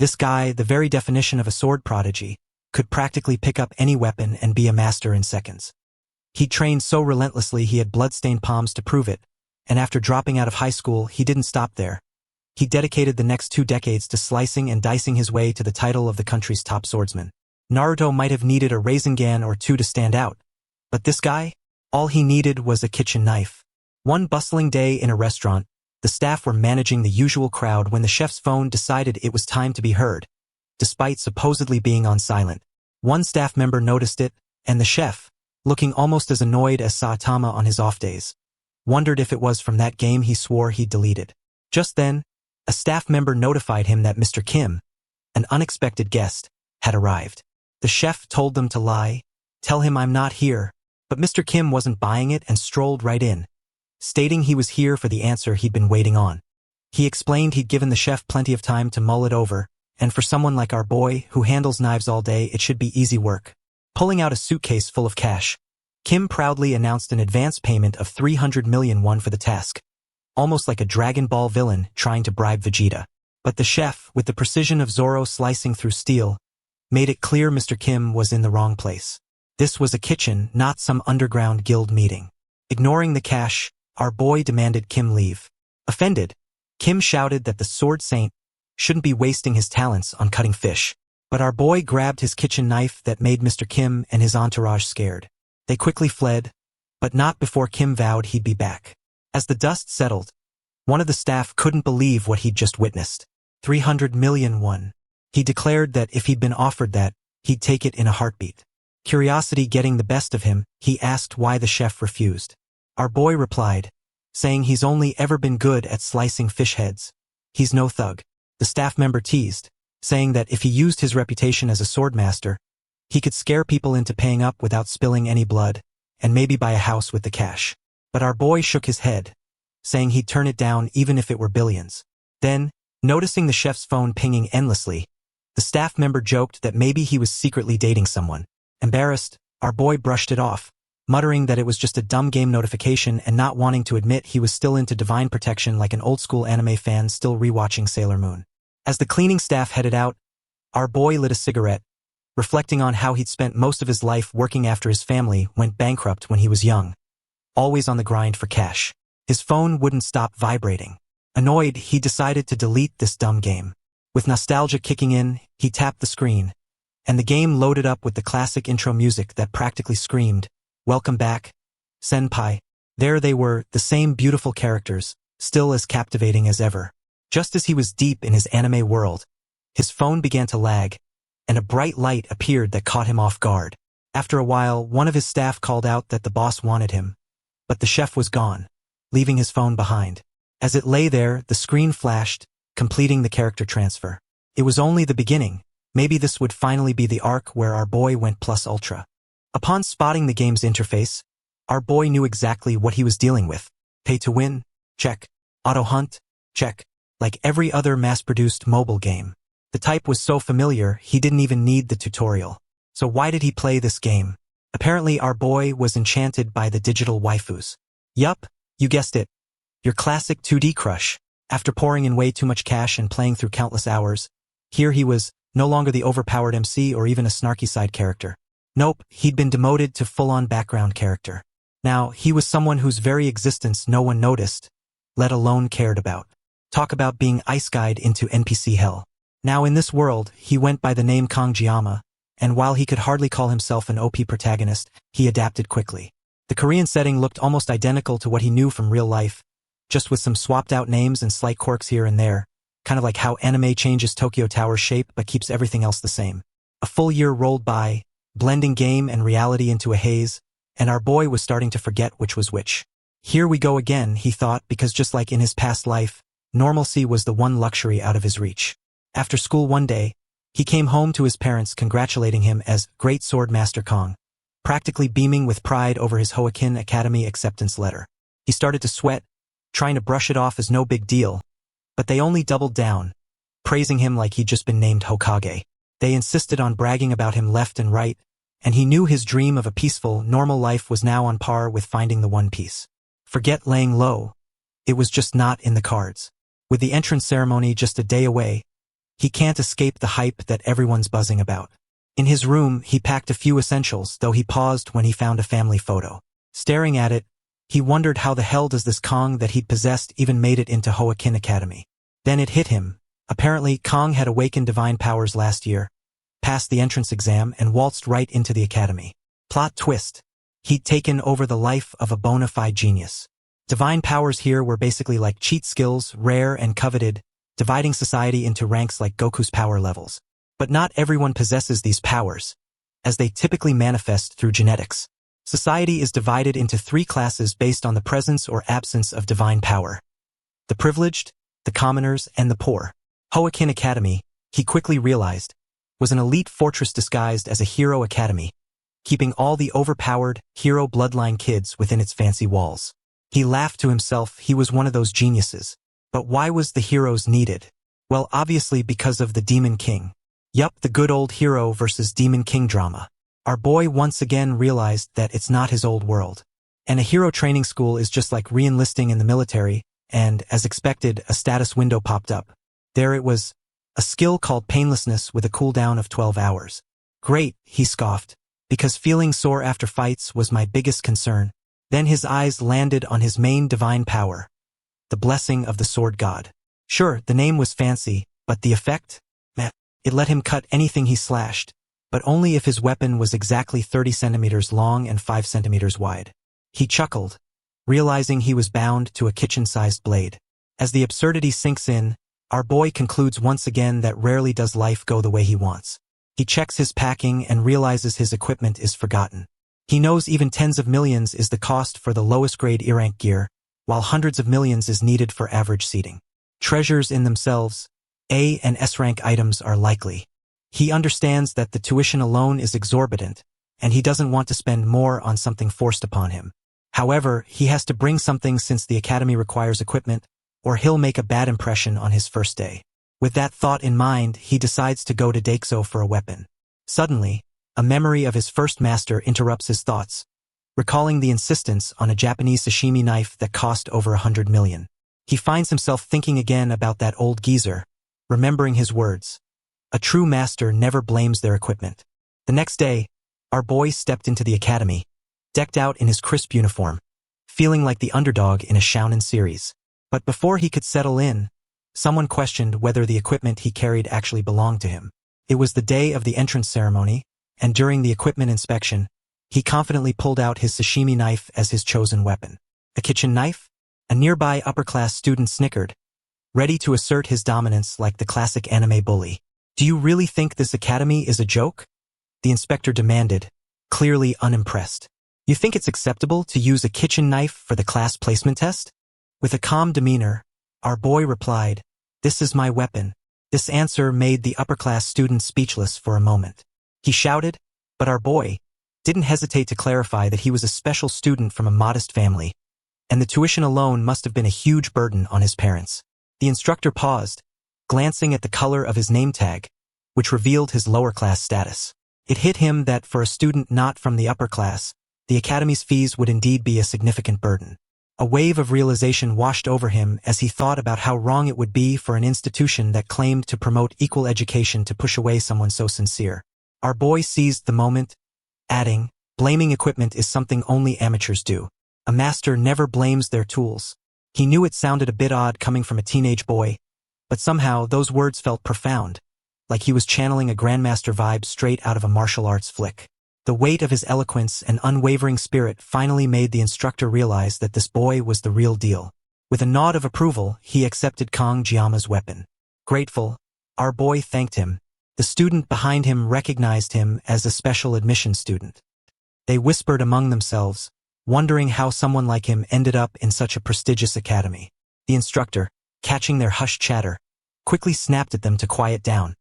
This guy, the very definition of a sword prodigy, could practically pick up any weapon and be a master in seconds. He trained so relentlessly he had blood-stained palms to prove it, and after dropping out of high school, he didn't stop there. He dedicated the next 2 decades to slicing and dicing his way to the title of the country's top swordsman. Naruto might have needed a Rasengan or 2 to stand out, but this guy? All he needed was a kitchen knife. One bustling day in a restaurant, the staff were managing the usual crowd when the chef's phone decided it was time to be heard. Despite supposedly being on silent, one staff member noticed it, and the chef, looking almost as annoyed as Saitama on his off days, wondered if it was from that game he swore he'd deleted. Just then, a staff member notified him that Mr. Kim, an unexpected guest, had arrived. The chef told them to lie, tell him I'm not here, but Mr. Kim wasn't buying it and strolled right in, stating he was here for the answer he'd been waiting on. He explained he'd given the chef plenty of time to mull it over, and for someone like our boy who handles knives all day, it should be easy work. Pulling out a suitcase full of cash, Kim proudly announced an advance payment of 300 million won for the task, almost like a Dragon Ball villain trying to bribe Vegeta. But the chef, with the precision of Zoro slicing through steel, made it clear Mr. Kim was in the wrong place. This was a kitchen, not some underground guild meeting. Ignoring the cash, our boy demanded Kim leave. Offended, Kim shouted that the sword saint shouldn't be wasting his talents on cutting fish. But our boy grabbed his kitchen knife that made Mr. Kim and his entourage scared. They quickly fled, but not before Kim vowed he'd be back. As the dust settled, one of the staff couldn't believe what he'd just witnessed. 300 million won. He declared that if he'd been offered that, he'd take it in a heartbeat. Curiosity getting the best of him, he asked why the chef refused. Our boy replied, saying he's only ever been good at slicing fish heads. He's no thug. The staff member teased, saying that if he used his reputation as a swordmaster, he could scare people into paying up without spilling any blood, and maybe buy a house with the cash. But our boy shook his head, saying he'd turn it down even if it were billions. Then, noticing the chef's phone pinging endlessly, the staff member joked that maybe he was secretly dating someone. Embarrassed, our boy brushed it off, muttering that it was just a dumb game notification and not wanting to admit he was still into divine protection like an old-school anime fan still rewatching Sailor Moon. As the cleaning staff headed out, our boy lit a cigarette, reflecting on how he'd spent most of his life working after his family went bankrupt when he was young, always on the grind for cash. His phone wouldn't stop vibrating. Annoyed, he decided to delete this dumb game. With nostalgia kicking in, he tapped the screen, and the game loaded up with the classic intro music that practically screamed, "Welcome back, Senpai." There they were, the same beautiful characters, still as captivating as ever. Just as he was deep in his anime world, his phone began to lag, and a bright light appeared that caught him off guard. After a while, one of his staff called out that the boss wanted him, but the chef was gone, leaving his phone behind. As it lay there, the screen flashed, completing the character transfer. It was only the beginning. Maybe this would finally be the arc where our boy went plus ultra. Upon spotting the game's interface, our boy knew exactly what he was dealing with. Pay to win? Check. Auto hunt? Check. Like every other mass-produced mobile game. The type was so familiar, he didn't even need the tutorial. So why did he play this game? Apparently our boy was enchanted by the digital waifus. Yup, you guessed it. Your classic 2D crush. After pouring in way too much cash and playing through countless hours, here he was, no longer the overpowered MC or even a snarky side character. Nope, he'd been demoted to full-on background character. Now, he was someone whose very existence no one noticed, let alone cared about. Talk about being ice-guyed into NPC hell. Now in this world, he went by the name Kangjiyama, and while he could hardly call himself an OP protagonist, he adapted quickly. The Korean setting looked almost identical to what he knew from real life, just with some swapped-out names and slight quirks here and there, kind of like how anime changes Tokyo Tower's shape but keeps everything else the same. A full year rolled by, blending game and reality into a haze, and our boy was starting to forget which was which. Here we go again, he thought, because just like in his past life, normalcy was the one luxury out of his reach. After school one day, he came home to his parents congratulating him as Great Sword Master Kong, practically beaming with pride over his Hoenn Academy acceptance letter. He started to sweat, trying to brush it off as no big deal, but they only doubled down, praising him like he'd just been named Hokage. They insisted on bragging about him left and right, and he knew his dream of a peaceful, normal life was now on par with finding the One Piece. Forget laying low. It was just not in the cards. With the entrance ceremony just a day away, he can't escape the hype that everyone's buzzing about. In his room, he packed a few essentials, though he paused when he found a family photo. Staring at it, he wondered how the hell does this Kong that he'd possessed even made it into Hoakin Academy. Then it hit him. Apparently, Kong had awakened divine powers last year, passed the entrance exam, and waltzed right into the academy. Plot twist. He'd taken over the life of a bona fide genius. Divine powers here were basically like cheat skills, rare and coveted, dividing society into ranks like Goku's power levels. But not everyone possesses these powers, as they typically manifest through genetics. Society is divided into 3 classes based on the presence or absence of divine power: the privileged, the commoners, and the poor. Hoakin Academy, he quickly realized, was an elite fortress disguised as a hero academy, keeping all the overpowered, hero bloodline kids within its fancy walls. He laughed to himself. He was one of those geniuses. But why was the heroes needed? Well, obviously because of the Demon King. Yup, the good old hero versus Demon King drama. Our boy once again realized that it's not his old world. And a hero training school is just like re-enlisting in the military, and, as expected, a status window popped up. There it was, a skill called painlessness with a cooldown of 12 hours. Great, he scoffed, because feeling sore after fights was my biggest concern. Then his eyes landed on his main divine power, the blessing of the sword god. Sure, the name was fancy, but the effect? Meh. It let him cut anything he slashed, but only if his weapon was exactly 30 centimeters long and 5 centimeters wide. He chuckled, realizing he was bound to a kitchen-sized blade. As the absurdity sinks in, our boy concludes once again that rarely does life go the way he wants. He checks his packing and realizes his equipment is forgotten. He knows even tens of millions is the cost for the lowest grade E-rank gear, while hundreds of millions is needed for average seating. Treasures in themselves, A and S-rank items are likely. He understands that the tuition alone is exorbitant, and he doesn't want to spend more on something forced upon him. However, he has to bring something since the academy requires equipment, or he'll make a bad impression on his first day. With that thought in mind, he decides to go to Daikso for a weapon. Suddenly, a memory of his first master interrupts his thoughts, recalling the insistence on a Japanese sashimi knife that cost over 100 million. He finds himself thinking again about that old geezer, remembering his words. A true master never blames their equipment. The next day, our boy stepped into the academy, decked out in his crisp uniform, feeling like the underdog in a shounen series. But before he could settle in, someone questioned whether the equipment he carried actually belonged to him. It was the day of the entrance ceremony, and during the equipment inspection, he confidently pulled out his sashimi knife as his chosen weapon. A kitchen knife? A nearby upper-class student snickered, ready to assert his dominance like the classic anime bully. Do you really think this academy is a joke? The inspector demanded, clearly unimpressed. You think it's acceptable to use a kitchen knife for the class placement test? With a calm demeanor, our boy replied, "This is my weapon." This answer made the upper-class student speechless for a moment. He shouted, but our boy didn't hesitate to clarify that he was a special student from a modest family, and the tuition alone must have been a huge burden on his parents. The instructor paused, glancing at the color of his name tag, which revealed his lower-class status. It hit him that for a student not from the upper class, the academy's fees would indeed be a significant burden. A wave of realization washed over him as he thought about how wrong it would be for an institution that claimed to promote equal education to push away someone so sincere. Our boy seized the moment, adding, "Blaming equipment is something only amateurs do. A master never blames their tools." He knew it sounded a bit odd coming from a teenage boy, but somehow those words felt profound, like he was channeling a grandmaster vibe straight out of a martial arts flick. The weight of his eloquence and unwavering spirit finally made the instructor realize that this boy was the real deal. With a nod of approval, he accepted Kong Jiama's weapon. Grateful, our boy thanked him. The student behind him recognized him as a special admission student. They whispered among themselves, wondering how someone like him ended up in such a prestigious academy. The instructor, catching their hushed chatter, quickly snapped at them to quiet down,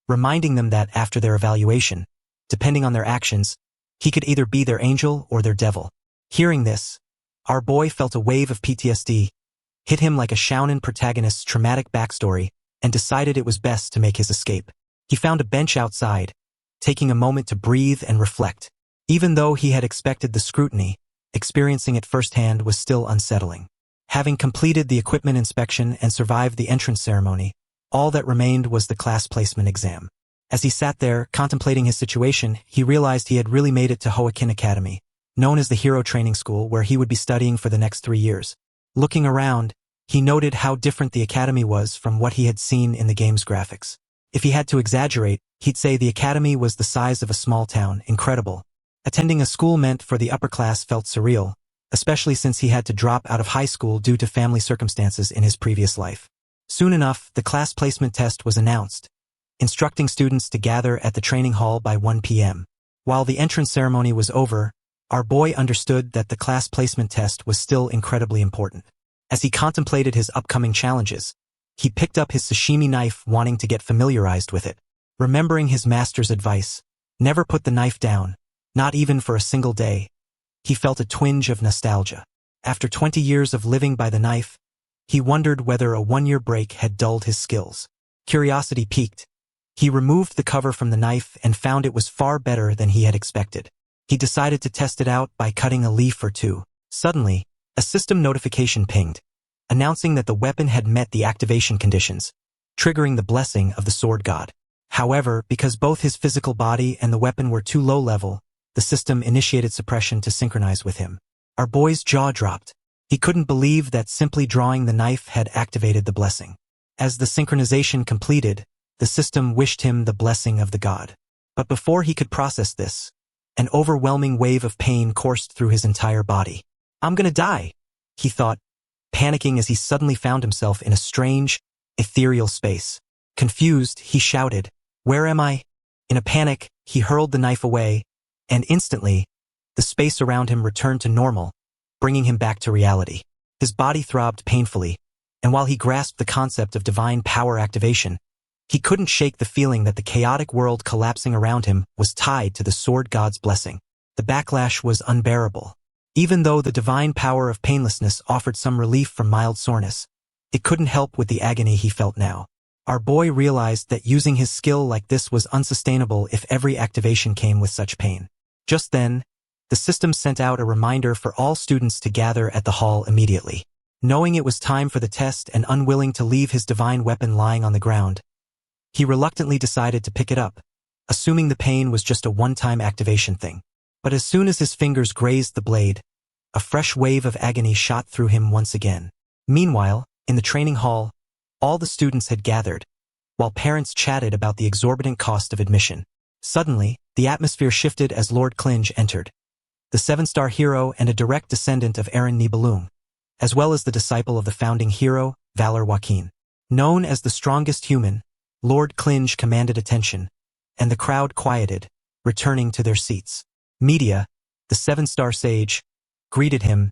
reminding them that after their evaluation, depending on their actions, he could either be their angel or their devil. Hearing this, our boy felt a wave of PTSD, hit him like a shounen protagonist's traumatic backstory, and decided it was best to make his escape. He found a bench outside, taking a moment to breathe and reflect. Even though he had expected the scrutiny, experiencing it firsthand was still unsettling. Having completed the equipment inspection and survived the entrance ceremony, All that remained was the class placement exam. As he sat there, contemplating his situation, he realized he had really made it to Hoakin Academy, known as the Hero Training School, where he would be studying for the next 3 years. Looking around, he noted how different the academy was from what he had seen in the game's graphics. If he had to exaggerate, he'd say the academy was the size of a small town. Incredible. Attending a school meant for the upper class felt surreal, especially since he had to drop out of high school due to family circumstances in his previous life. Soon enough, the class placement test was announced, instructing students to gather at the training hall by 1 p.m. While the entrance ceremony was over, our boy understood that the class placement test was still incredibly important. As he contemplated his upcoming challenges, he picked up his sashimi knife, wanting to get familiarized with it. Remembering his master's advice, never put the knife down, not even for a single day, he felt a twinge of nostalgia. After 20 years of living by the knife, he wondered whether a 1-year break had dulled his skills. Curiosity piqued. He removed the cover from the knife and found it was far better than he had expected. He decided to test it out by cutting a leaf or two. Suddenly, a system notification pinged, announcing that the weapon had met the activation conditions, triggering the blessing of the sword god. However, because both his physical body and the weapon were too low level, the system initiated suppression to synchronize with him. Our boy's jaw dropped. He couldn't believe that simply drawing the knife had activated the blessing. As the synchronization completed, the system wished him the blessing of the god. But before he could process this, an overwhelming wave of pain coursed through his entire body. "I'm gonna die," he thought, panicking as he suddenly found himself in a strange, ethereal space. Confused, he shouted, "Where am I?" In a panic, he hurled the knife away, and instantly, the space around him returned to normal, bringing him back to reality. His body throbbed painfully, and while he grasped the concept of divine power activation, he couldn't shake the feeling that the chaotic world collapsing around him was tied to the sword god's blessing. The backlash was unbearable. Even though the divine power of painlessness offered some relief from mild soreness, it couldn't help with the agony he felt now. Our boy realized that using his skill like this was unsustainable if every activation came with such pain. Just then, the system sent out a reminder for all students to gather at the hall immediately. Knowing it was time for the test and unwilling to leave his divine weapon lying on the ground, he reluctantly decided to pick it up, assuming the pain was just a one-time activation thing. But as soon as his fingers grazed the blade, a fresh wave of agony shot through him once again. Meanwhile, in the training hall, all the students had gathered, while parents chatted about the exorbitant cost of admission. Suddenly, the atmosphere shifted as Lord Klinge entered, the 7-star hero and a direct descendant of Aaron Nibelung, as well as the disciple of the founding hero, Valor Joaquin. Known as the strongest human, Lord Klinge commanded attention, and the crowd quieted, returning to their seats. Media, the 7-star sage, greeted him,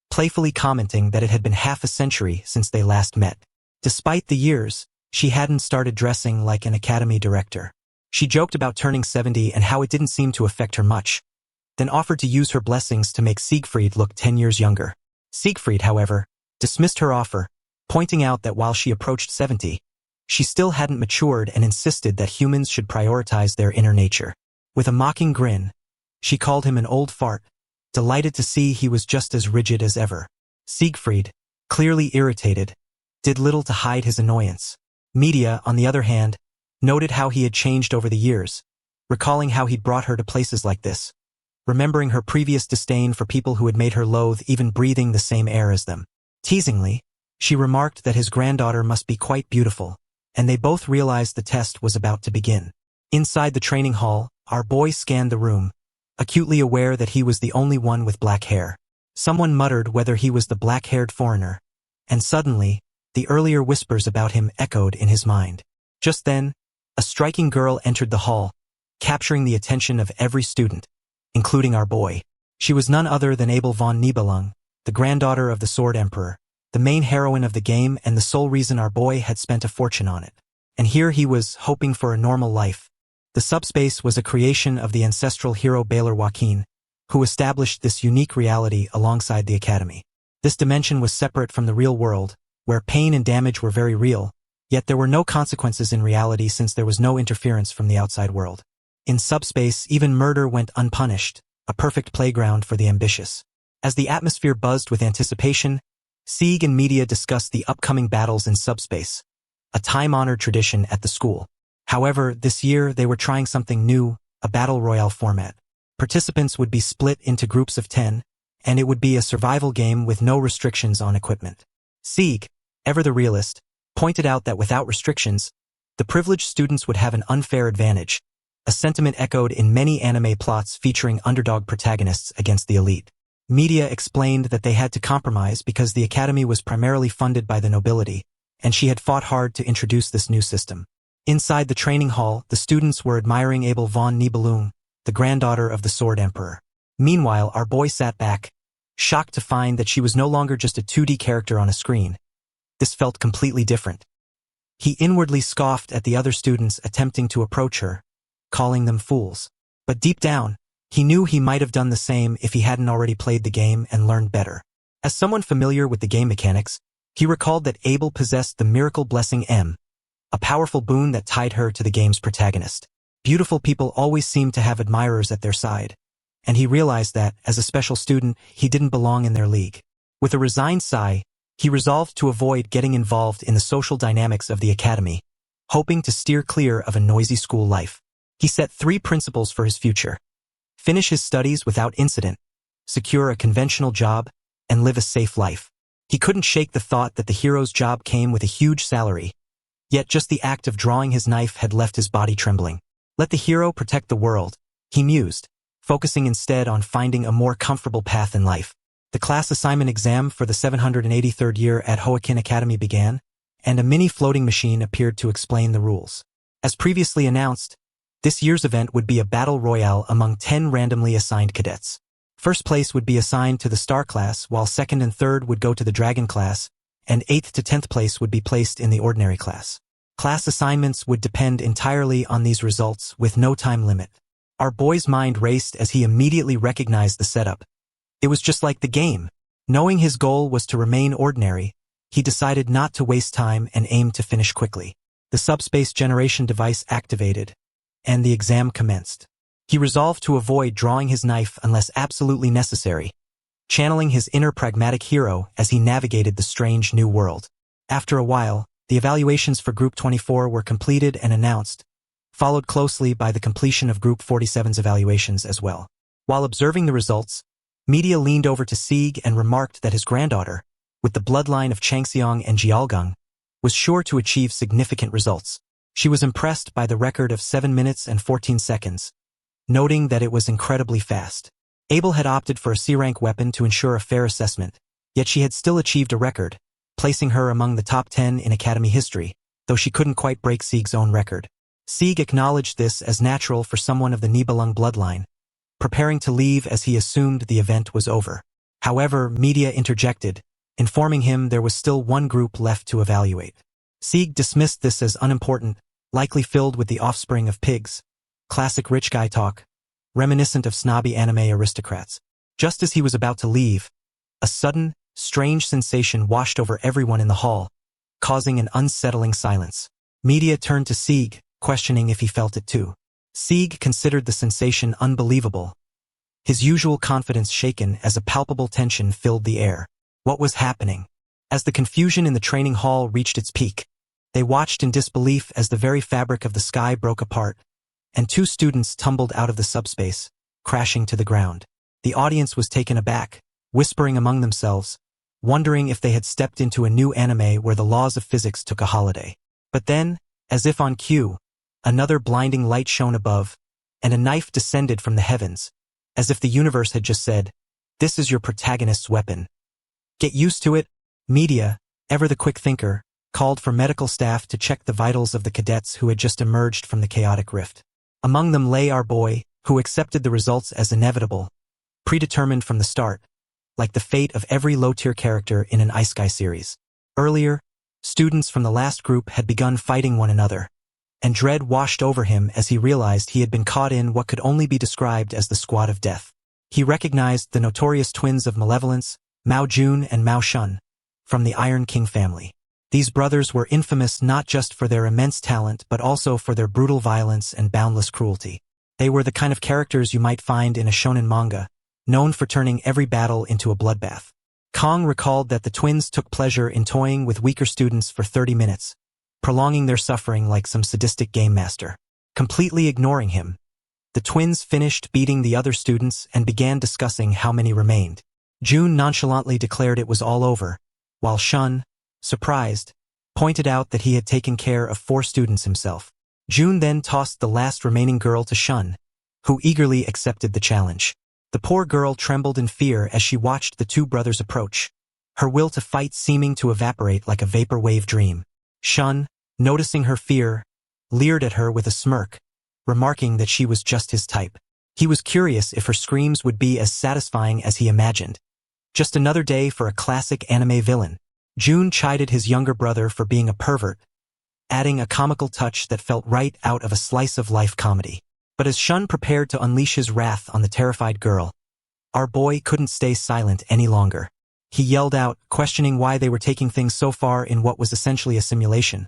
playfully commenting that it had been half a century since they last met. Despite the years, she hadn't started dressing like an academy director. She joked about turning 70 and how it didn't seem to affect her much, then offered to use her blessings to make Siegfried look 10 years younger. Siegfried, however, dismissed her offer, pointing out that while she approached 70, she still hadn't matured and insisted that humans should prioritize their inner nature. With a mocking grin, she called him an old fart, delighted to see he was just as rigid as ever. Siegfried, clearly irritated, did little to hide his annoyance. Media, on the other hand, noted how he had changed over the years, recalling how he'd brought her to places like this, remembering her previous disdain for people who had made her loathe even breathing the same air as them. Teasingly, she remarked that his granddaughter must be quite beautiful, and they both realized the test was about to begin. Inside the training hall, our boy scanned the room, acutely aware that he was the only one with black hair. Someone muttered whether he was the black-haired foreigner, and suddenly, the earlier whispers about him echoed in his mind. Just then, a striking girl entered the hall, capturing the attention of every student, including our boy. She was none other than Abel von Nibelung, the granddaughter of the Sword Emperor, the main heroine of the game and the sole reason our boy had spent a fortune on it. And here he was, hoping for a normal life. The subspace was a creation of the ancestral hero Valor Joaquin, who established this unique reality alongside the academy. This dimension was separate from the real world, where pain and damage were very real, yet there were no consequences in reality since there was no interference from the outside world. In subspace, even murder went unpunished, a perfect playground for the ambitious. As the atmosphere buzzed with anticipation, Sieg and media discussed the upcoming battles in subspace, a time-honored tradition at the school. However, this year they were trying something new, a battle royale format. Participants would be split into groups of 10, and it would be a survival game with no restrictions on equipment. Sieg, ever the realist, pointed out that without restrictions, the privileged students would have an unfair advantage, a sentiment echoed in many anime plots featuring underdog protagonists against the elite. Media explained that they had to compromise because the academy was primarily funded by the nobility, and she had fought hard to introduce this new system. Inside the training hall, the students were admiring Abel von Nibelung, the granddaughter of the Sword Emperor. Meanwhile, our boy sat back, shocked to find that she was no longer just a 2D character on a screen. This felt completely different. He inwardly scoffed at the other students attempting to approach her, calling them fools. But deep down, he knew he might have done the same if he hadn't already played the game and learned better. As someone familiar with the game mechanics, he recalled that Abel possessed the miracle blessing M, a powerful boon that tied her to the game's protagonist. Beautiful people always seemed to have admirers at their side, and he realized that, as a special student, he didn't belong in their league. With a resigned sigh, he resolved to avoid getting involved in the social dynamics of the academy, hoping to steer clear of a noisy school life. He set 3 principles for his future: finish his studies without incident, secure a conventional job, and live a safe life. He couldn't shake the thought that the hero's job came with a huge salary, yet just the act of drawing his knife had left his body trembling. Let the hero protect the world, he mused, focusing instead on finding a more comfortable path in life. The class assignment exam for the 783rd year at Hoakin Academy began, and a mini floating machine appeared to explain the rules. As previously announced, this year's event would be a battle royale among 10 randomly assigned cadets. First place would be assigned to the Star class, while second and third would go to the Dragon class, and 8th to 10th place would be placed in the Ordinary class. Class assignments would depend entirely on these results, with no time limit. Our boy's mind raced as he immediately recognized the setup. It was just like the game. Knowing his goal was to remain ordinary, he decided not to waste time and aimed to finish quickly. The subspace generation device activated, and the exam commenced. He resolved to avoid drawing his knife unless absolutely necessary, channeling his inner pragmatic hero as he navigated the strange new world. After a while, the evaluations for Group 24 were completed and announced, followed closely by the completion of Group 47's evaluations as well. While observing the results, media leaned over to Sieg and remarked that his granddaughter, with the bloodline of Changseong and Jialgang, was sure to achieve significant results. She was impressed by the record of 7 minutes and 14 seconds, noting that it was incredibly fast. Abel had opted for a C-rank weapon to ensure a fair assessment, yet she had still achieved a record, placing her among the top 10 in Academy history, though she couldn't quite break Sieg's own record. Sieg acknowledged this as natural for someone of the Nibelung bloodline, preparing to leave as he assumed the event was over. However, media interjected, informing him there was still one group left to evaluate. Sieg dismissed this as unimportant, likely filled with the offspring of pigs. Classic rich guy talk, reminiscent of snobby anime aristocrats. Just as he was about to leave, a sudden, strange sensation washed over everyone in the hall, causing an unsettling silence. Media turned to Sieg, questioning if he felt it too. Sieg considered the sensation unbelievable, his usual confidence shaken as a palpable tension filled the air. What was happening? As the confusion in the training hall reached its peak, they watched in disbelief as the very fabric of the sky broke apart, and 2 students tumbled out of the subspace, crashing to the ground. The audience was taken aback, whispering among themselves, wondering if they had stepped into a new anime where the laws of physics took a holiday. But then, as if on cue, another blinding light shone above, and a knife descended from the heavens, as if the universe had just said, "This is your protagonist's weapon. Get used to it." Media, ever the quick thinker, called for medical staff to check the vitals of the cadets who had just emerged from the chaotic rift. Among them lay our boy, who accepted the results as inevitable, predetermined from the start, like the fate of every low-tier character in an Isekai series. Earlier, students from the last group had begun fighting one another, and dread washed over him as he realized he had been caught in what could only be described as the squad of death. He recognized the notorious twins of malevolence, Mao Jun and Mao Shun, from the Iron King family. These brothers were infamous not just for their immense talent but also for their brutal violence and boundless cruelty. They were the kind of characters you might find in a shonen manga, known for turning every battle into a bloodbath. Kong recalled that the twins took pleasure in toying with weaker students for 30 minutes, prolonging their suffering like some sadistic game master. Completely ignoring him, the twins finished beating the other students and began discussing how many remained. June nonchalantly declared it was all over, while Shun, surprised, pointed out that he had taken care of 4 students himself. June then tossed the last remaining girl to Shun, who eagerly accepted the challenge. The poor girl trembled in fear as she watched the 2 brothers approach, her will to fight seeming to evaporate like a vapor wave dream. Shun, noticing her fear, leered at her with a smirk, remarking that she was just his type. He was curious if her screams would be as satisfying as he imagined. Just another day for a classic anime villain. June chided his younger brother for being a pervert, adding a comical touch that felt right out of a slice-of-life comedy. But as Shun prepared to unleash his wrath on the terrified girl, our boy couldn't stay silent any longer. He yelled out, questioning why they were taking things so far in what was essentially a simulation,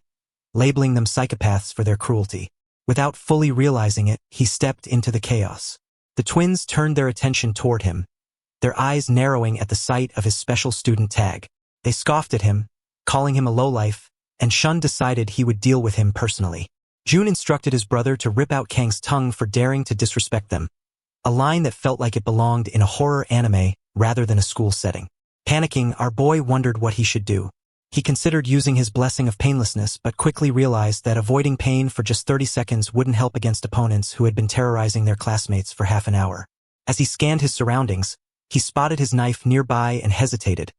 labeling them psychopaths for their cruelty. Without fully realizing it, he stepped into the chaos. The twins turned their attention toward him, their eyes narrowing at the sight of his special student tag. They scoffed at him, calling him a lowlife, and Shun decided he would deal with him personally. June instructed his brother to rip out Kang's tongue for daring to disrespect them, a line that felt like it belonged in a horror anime rather than a school setting. Panicking, our boy wondered what he should do. He considered using his blessing of painlessness but quickly realized that avoiding pain for just 30 seconds wouldn't help against opponents who had been terrorizing their classmates for half an hour. As he scanned his surroundings, he spotted his knife nearby and hesitated,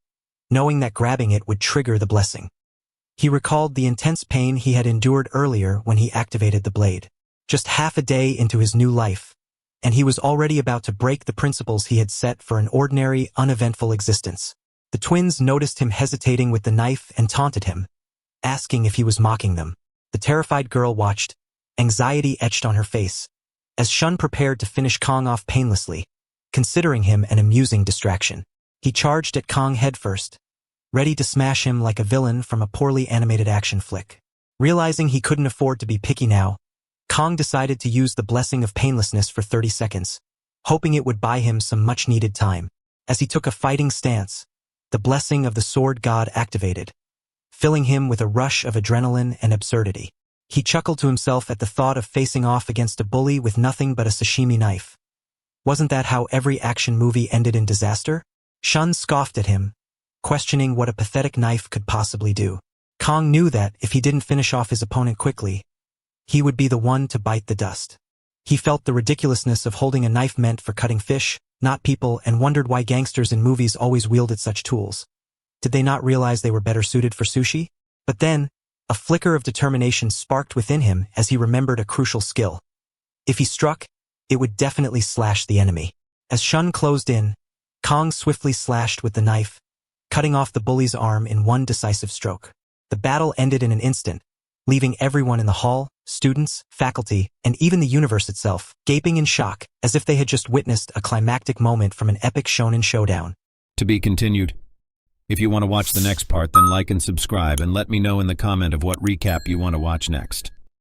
knowing that grabbing it would trigger the blessing. He recalled the intense pain he had endured earlier when he activated the blade. Just half a day into his new life, and he was already about to break the principles he had set for an ordinary, uneventful existence. The twins noticed him hesitating with the knife and taunted him, asking if he was mocking them. The terrified girl watched, anxiety etched on her face, as Shun prepared to finish Kong off painlessly, considering him an amusing distraction. He charged at Kong headfirst, ready to smash him like a villain from a poorly animated action flick. Realizing he couldn't afford to be picky now, Kong decided to use the blessing of painlessness for 30 seconds, hoping it would buy him some much-needed time. As he took a fighting stance, the blessing of the sword god activated, filling him with a rush of adrenaline and absurdity. He chuckled to himself at the thought of facing off against a bully with nothing but a sashimi knife. Wasn't that how every action movie ended in disaster? Shun scoffed at him, questioning what a pathetic knife could possibly do. Kong knew that if he didn't finish off his opponent quickly, he would be the one to bite the dust. He felt the ridiculousness of holding a knife meant for cutting fish, not people, and wondered why gangsters in movies always wielded such tools. Did they not realize they were better suited for sushi? But then, a flicker of determination sparked within him as he remembered a crucial skill. If he struck, it would definitely slash the enemy. As Shun closed in, Kong swiftly slashed with the knife, cutting off the bully's arm in one decisive stroke. The battle ended in an instant, leaving everyone in the hall, students, faculty, and even the universe itself, gaping in shock, as if they had just witnessed a climactic moment from an epic shonen showdown. To be continued. If you want to watch the next part, then like and subscribe and let me know in the comment of what recap you want to watch next.